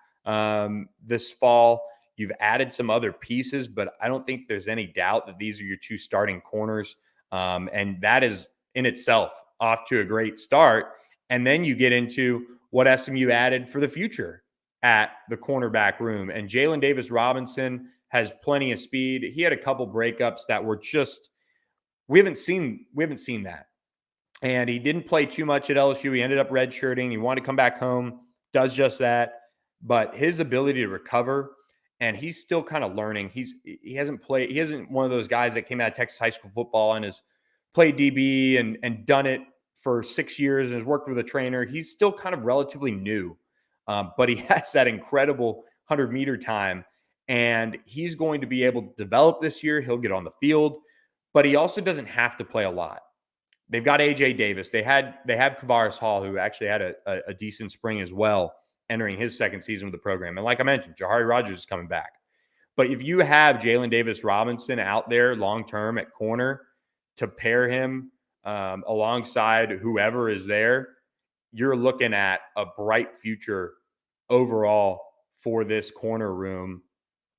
this fall. You've added some other pieces, but I don't think there's any doubt that these are your two starting corners. And that is in itself off to a great start. And then you get into what SMU added for the future at the cornerback room. And Jalen Davis Robinson has plenty of speed. He had a couple breakups that were just, we haven't seen that. And he didn't play too much at LSU. He ended up redshirting. He wanted to come back home, does just that. But his ability to recover, and he's still kind of learning. He hasn't one of those guys that came out of Texas high school football and has played DB and done it for 6 years and has worked with a trainer. He's still kind of relatively new, but he has that incredible 100-meter time, and he's going to be able to develop this year. He'll get on the field, but he also doesn't have to play a lot. They've got AJ Davis. They have Kavaris Hall, who actually had a decent spring as well, entering his second season with the program. And like I mentioned, Jahari Rogers is coming back. But if you have Jalen Davis Robinson out there long-term at corner to pair him alongside whoever is there, you're looking at a bright future overall for this corner room.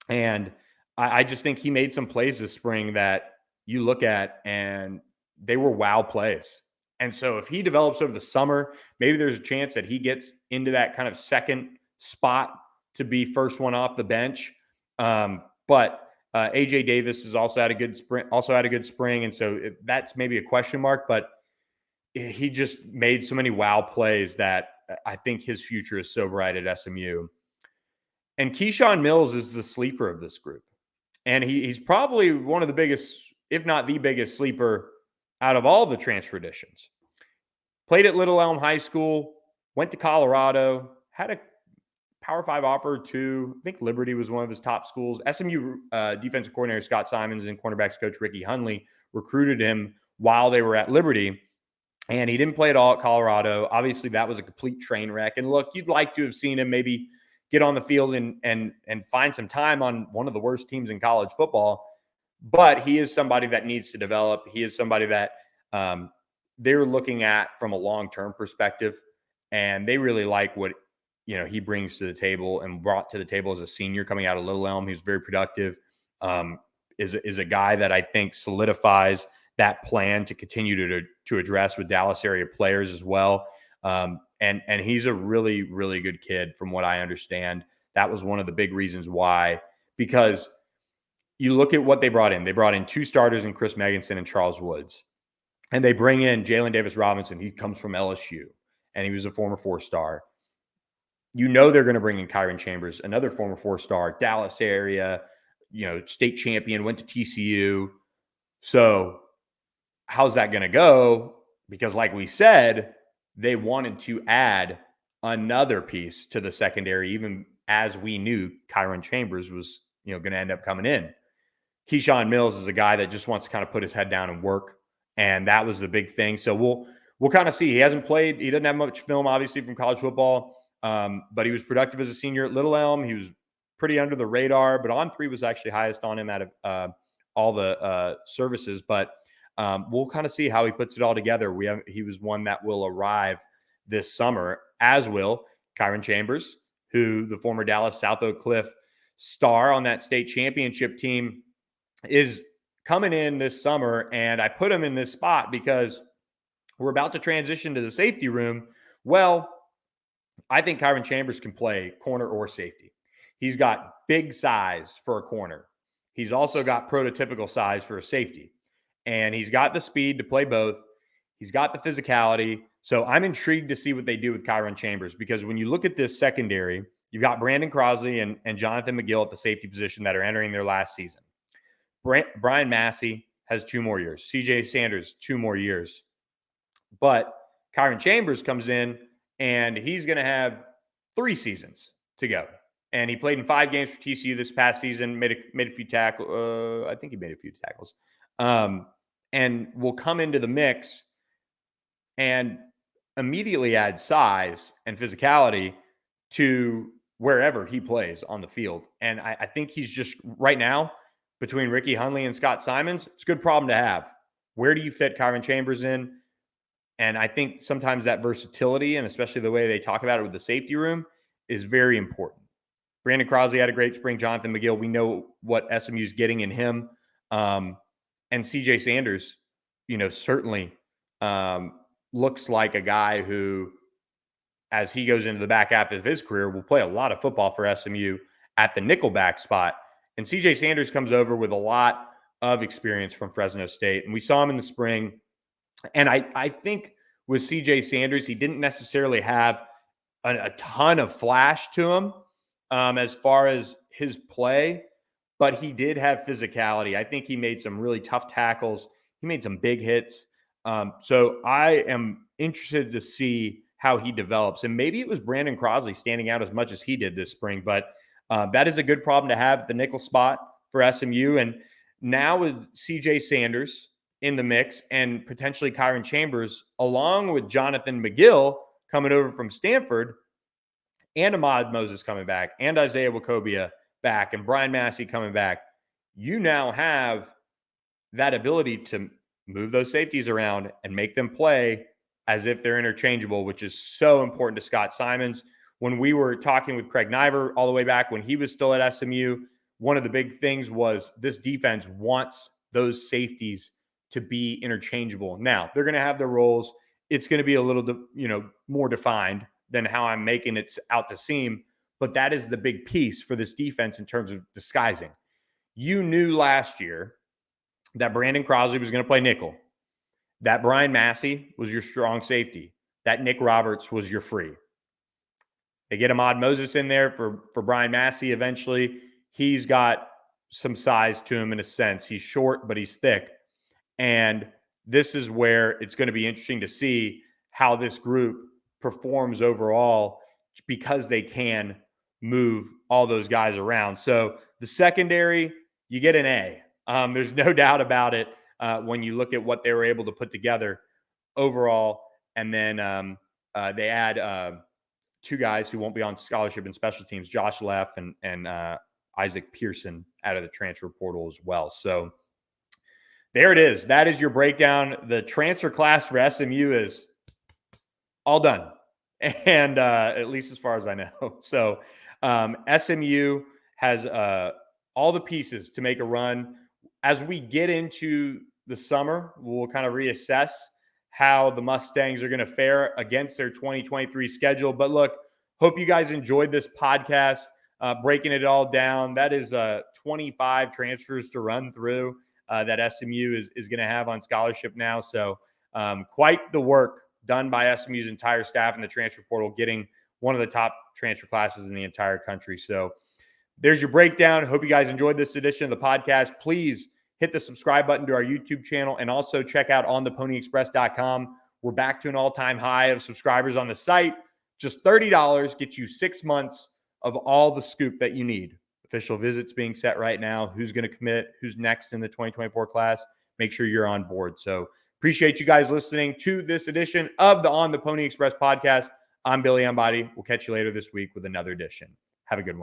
And I just think he made some plays this spring that you look at and they were wow plays. And so if he develops over the summer, maybe there's a chance that he gets into that kind of second spot to be first one off the bench. But AJ Davis has also had a good spring. And so that's maybe a question mark, but he just made so many wow plays that I think his future is so bright at SMU. And Keyshawn Mills is the sleeper of this group. And he's probably one of the biggest, if not the biggest sleeper out of all the transfer additions. Played at Little Elm High School, went to Colorado, had a Power 5 offer to, I think Liberty was one of his top schools. SMU defensive coordinator Scott Simons and cornerbacks coach Ricky Hunley recruited him while they were at Liberty. And he didn't play at all at Colorado. Obviously, that was a complete train wreck. And look, you'd like to have seen him maybe get on the field and find some time on one of the worst teams in college football. But he is somebody that needs to develop. He is somebody that they're looking at from a long-term perspective. And they really like what he brings to the table and brought to the table as a senior coming out of Little Elm. He's very productive. Is a guy that I think solidifies that plan to continue to address with Dallas area players as well. And he's a really, really good kid from what I understand. That was one of the big reasons why, because you look at what they brought in. They brought in 2 starters in Chris Megginson and Charles Woods. And they bring in Jalen Davis Robinson. He comes from LSU, and he was a former 4-star. They're going to bring in Kyron Chambers, another former 4-star, Dallas area, state champion, went to TCU. So how's that going to go? Because like we said, they wanted to add another piece to the secondary, even as we knew Kyron Chambers was, going to end up coming in. Keyshawn Mills is a guy that just wants to kind of put his head down and work. And that was the big thing. So we'll kind of see. He hasn't played. He doesn't have much film, obviously, from college football. But he was productive as a senior at Little Elm. He was pretty under the radar, but On3 was actually highest on him out of all the services. But we'll kind of see how he puts it all together. He was one that will arrive this summer, as will Kyron Chambers, who the former Dallas South Oak Cliff star on that state championship team is coming in this summer. And I put him in this spot because we're about to transition to the safety room. Well, I think Kyron Chambers can play corner or safety. He's got big size for a corner. He's also got prototypical size for a safety. And he's got the speed to play both. He's got the physicality. So I'm intrigued to see what they do with Kyron Chambers, because when you look at this secondary, you've got Brandon Crosley and Jonathan McGill at the safety position that are entering their last season. Brian Massey has 2 more years. CJ Sanders, 2 more years. But Kyron Chambers comes in, and he's going to have 3 seasons to go. And he played in 5 games for TCU this past season, made a few tackles. I think he made a few tackles. And will come into the mix and immediately add size and physicality to wherever he plays on the field. And I think he's just, right now, between Ricky Hunley and Scott Simons, it's a good problem to have. Where do you fit Kyron Chambers in? And I think sometimes that versatility, and especially the way they talk about it with the safety room, is very important. Brandon Crosley had a great spring. Jonathan McGill, we know what SMU's getting in him. And CJ Sanders, certainly looks like a guy who, as he goes into the back half of his career, will play a lot of football for SMU at the nickelback spot. And CJ Sanders comes over with a lot of experience from Fresno State. And we saw him in the spring. And I think with CJ Sanders, he didn't necessarily have a ton of flash to him as far as his play, but he did have physicality. I think he made some really tough tackles. He made some big hits. So I am interested to see how he develops. And maybe it was Brandon Crosley standing out as much as he did this spring, but that is a good problem to have at the nickel spot for SMU. And now with CJ Sanders in the mix and potentially Kyron Chambers, along with Jonathan McGill coming over from Stanford, and Ahmad Moses coming back, and Isaiah Wacobia back, and Brian Massey coming back, you now have that ability to move those safeties around and make them play as if they're interchangeable, which is so important to Scott Simons. When we were talking with Craig Niver all the way back when he was still at SMU, one of the big things was this defense wants those safeties to be interchangeable. Now, they're going to have their roles. It's going to be a little, more defined than how I'm making it out to seem, but that is the big piece for this defense in terms of disguising. You knew last year that Brandon Crosby was going to play nickel, that Brian Massey was your strong safety, that Nick Roberts was your free. They get Ahmad Moses in there for Brian Massey eventually. He's got some size to him in a sense. He's short, but he's thick. And this is where it's going to be interesting to see how this group performs overall because they can move all those guys around. So the secondary, you get an A. There's no doubt about it when you look at what they were able to put together overall. And then they add two guys who won't be on scholarship in special teams, Josh Leff and Isaac Pearson out of the transfer portal as well. So there it is. That is your breakdown. The transfer class for SMU is all done. And at least as far as I know. So SMU has all the pieces to make a run. As we get into the summer, we'll kind of reassess how the Mustangs are going to fare against their 2023 schedule. But look, hope you guys enjoyed this podcast, breaking it all down. That is 25 transfers to run through that SMU is going to have on scholarship now. So quite the work done by SMU's entire staff in the transfer portal, getting one of the top transfer classes in the entire country. So there's your breakdown. Hope you guys enjoyed this edition of the podcast. Please hit the subscribe button to our YouTube channel and also check out ontheponyexpress.com. We're back to an all-time high of subscribers on the site. Just $30 gets you 6 months of all the scoop that you need. Official visits being set right now. Who's going to commit? Who's next in the 2024 class? Make sure you're on board. So appreciate you guys listening to this edition of the On the Pony Express podcast. I'm Billy Embody. We'll catch you later this week with another edition. Have a good one.